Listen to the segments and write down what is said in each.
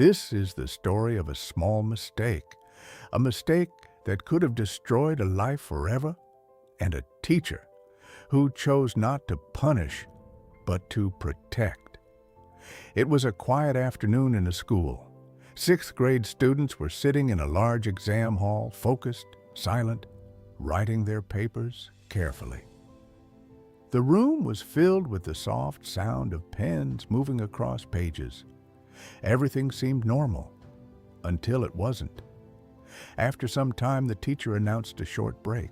This is the story of a small a mistake that could have destroyed a life forever, and a teacher who chose not to punish, but to protect. It was a quiet afternoon in a school. Sixth grade students were sitting in a large exam hall, focused, silent, writing their papers carefully. The room was filled with the soft sound of pens moving across pages. Everything seemed normal, until it wasn't. After some time, the teacher announced a short break.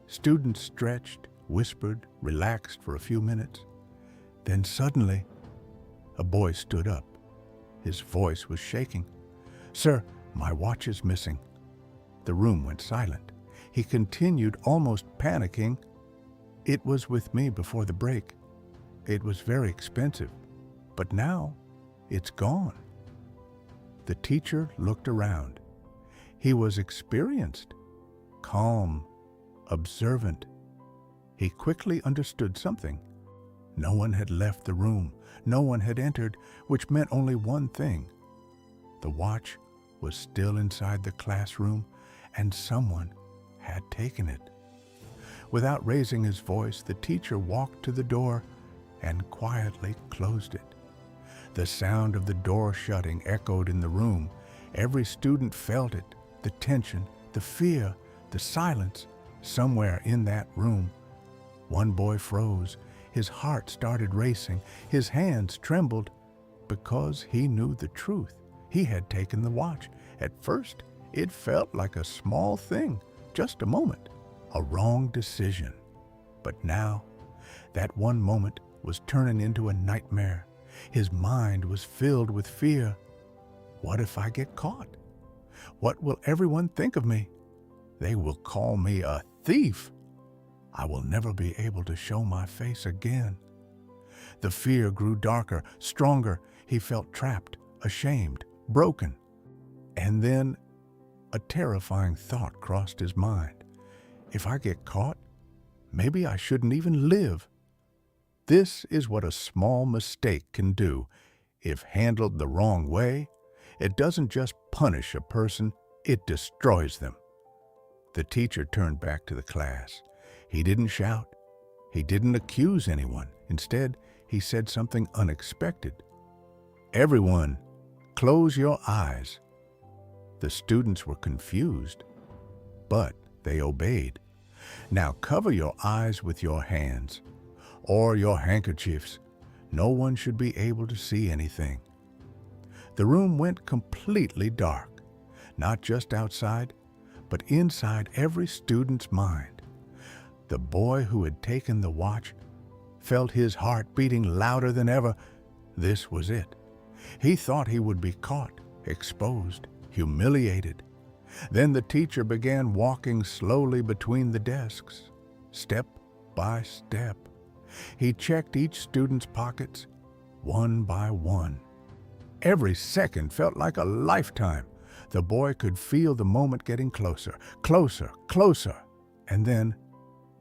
Students stretched, whispered, relaxed for a few minutes. Then suddenly, a boy stood up. His voice was shaking. "Sir, my watch is missing." The room went silent. He continued, almost panicking. "It was with me before the break. It was very expensive, but now it's gone." The teacher looked around. He was experienced, calm, observant. He quickly understood something. No one had left the room. No one had entered, which meant only one thing. The watch was still inside the classroom, and someone had taken it. Without raising his voice, the teacher walked to the door and quietly closed it. The sound of the door shutting echoed in the room. Every student felt it, the tension, the fear, the silence, somewhere in that room. One boy froze. His heart started racing. His hands trembled because he knew the truth. He had taken the watch. At first, it felt like a small thing, just a moment, a wrong decision. But now, that one moment was turning into a nightmare. His mind was filled with fear. What if I get caught? What will everyone think of me? They will call me a thief. I will never be able to show my face again. The fear grew darker, stronger. He felt trapped, ashamed, broken. And then a terrifying thought crossed his mind. If I get caught, maybe I shouldn't even live. This is what a small mistake can do. If handled the wrong way, it doesn't just punish a person, it destroys them. The teacher turned back to the class. He didn't shout. He didn't accuse anyone. Instead, he said something unexpected. "Everyone, close your eyes." The students were confused, but they obeyed. "Now cover your eyes with your hands or your handkerchiefs. No one should be able to see anything." The room went completely dark, not just outside, but inside every student's mind. The boy who had taken the watch felt his heart beating louder than ever. This was it. He thought he would be caught, exposed, humiliated. Then the teacher began walking slowly between the desks, step by step. He checked each student's pockets, one by one. Every second felt like a lifetime. The boy could feel the moment getting closer, closer, closer. And then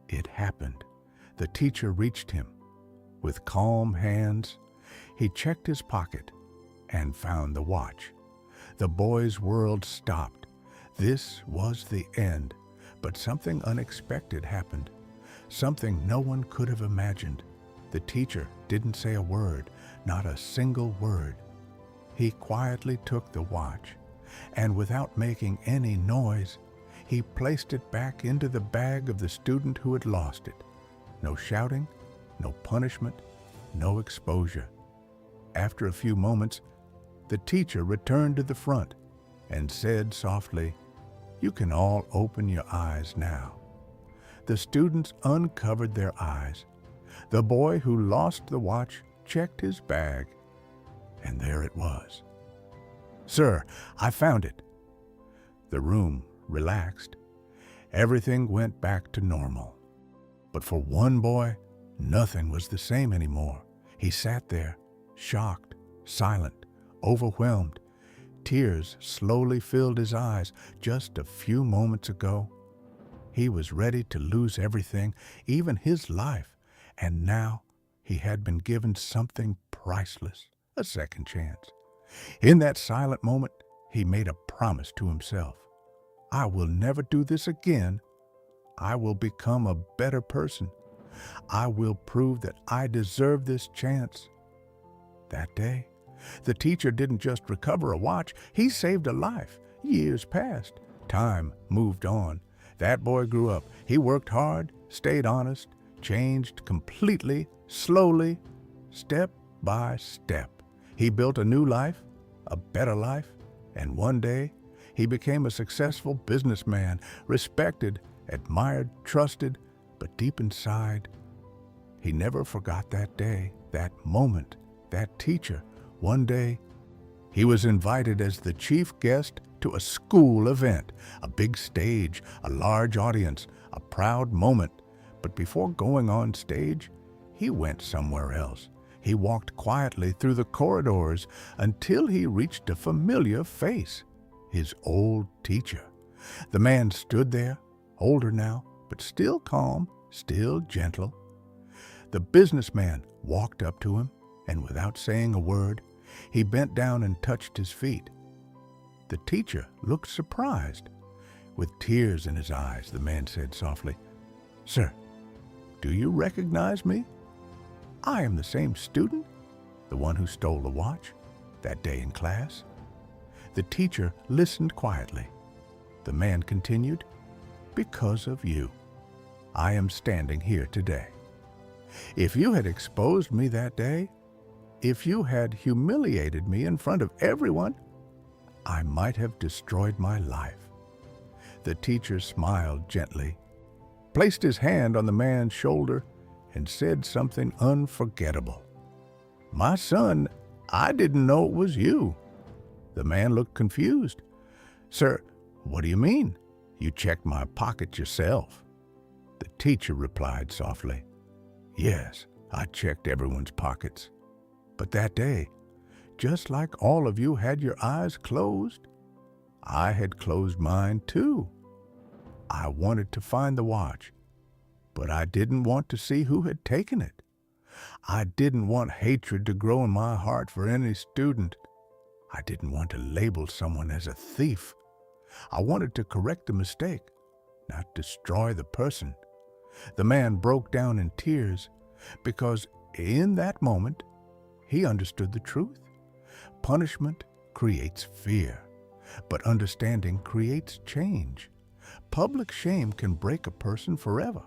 it happened. The teacher reached him. With calm hands, he checked his pocket and found the watch. The boy's world stopped. This was the end. But something unexpected happened. Something no one could have imagined. The teacher didn't say a word, not a single word. He quietly took the watch, and without making any noise, he placed it back into the bag of the student who had lost it. No shouting, no punishment, no exposure. After a few moments, the teacher returned to the front and said softly, "You can all open your eyes now." The students uncovered their eyes. The boy who lost the watch checked his bag, and there it was. "Sir, I found it." The room relaxed. Everything went back to normal. But for one boy, nothing was the same anymore. He sat there, shocked, silent, overwhelmed. Tears slowly filled his eyes. Just a few moments ago, he was ready to lose everything, even his life. And now he had been given something priceless, a second chance. In that silent moment, he made a promise to himself. I will never do this again. I will become a better person. I will prove that I deserve this chance. That day, the teacher didn't just recover a watch, he saved a life. Years passed. Time moved on. That boy grew up. He worked hard, stayed honest, changed completely, slowly, step by step. He built a new life, a better life, and one day he became a successful businessman, respected, admired, trusted, but deep inside, he never forgot that day, that moment, that teacher. One day, he was invited as the chief guest to a school event, a big stage, a large audience, a proud moment. But before going on stage, he went somewhere else. He walked quietly through the corridors until he reached a familiar face, his old teacher. The man stood there, older now, but still calm, still gentle. The businessman walked up to him, and without saying a word, he bent down and touched his feet. The teacher looked surprised. With tears in his eyes, the man said softly, "Sir, do you recognize me? I am the same student, the one who stole the watch that day in class." The teacher listened quietly. The man continued, "Because of you, I am standing here today. If you had exposed me that day, if you had humiliated me in front of everyone, I might have destroyed my life." The teacher smiled gently, placed his hand on the man's shoulder, and said something unforgettable. "My son, I didn't know it was you." The man looked confused. "Sir, what do you mean? You checked my pocket yourself." The teacher replied softly, "Yes, I checked everyone's pockets. But that day, just like all of you had your eyes closed, I had closed mine too. I wanted to find the watch, but I didn't want to see who had taken it. I didn't want hatred to grow in my heart for any student. I didn't want to label someone as a thief. I wanted to correct the mistake, not destroy the person." The man broke down in tears because in that moment, he understood the truth. Punishment creates fear, but understanding creates change. Public shame can break a person forever,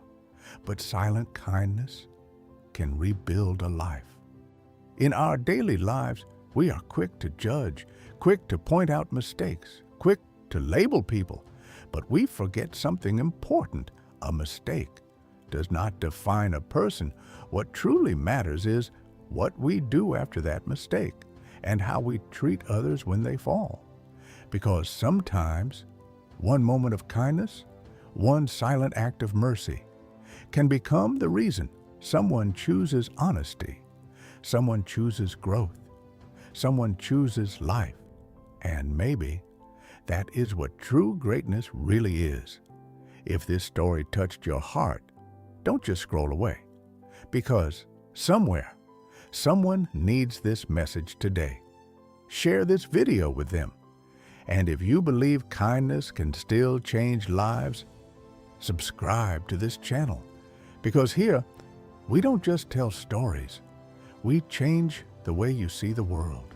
but silent kindness can rebuild a life. In our daily lives, we are quick to judge, quick to point out mistakes, quick to label people, but we forget something important. A mistake does not define a person. What truly matters is what we do after that mistake and how we treat others when they fall. Because sometimes one moment of kindness, one silent act of mercy, can become the reason someone chooses honesty, someone chooses growth, someone chooses life. And maybe that is what true greatness really is. If this story touched your heart, don't just scroll away, because somewhere, someone needs this message today. Share this video with them. And if you believe kindness can still change lives, subscribe to this channel, because here, we don't just tell stories, we change the way you see the world.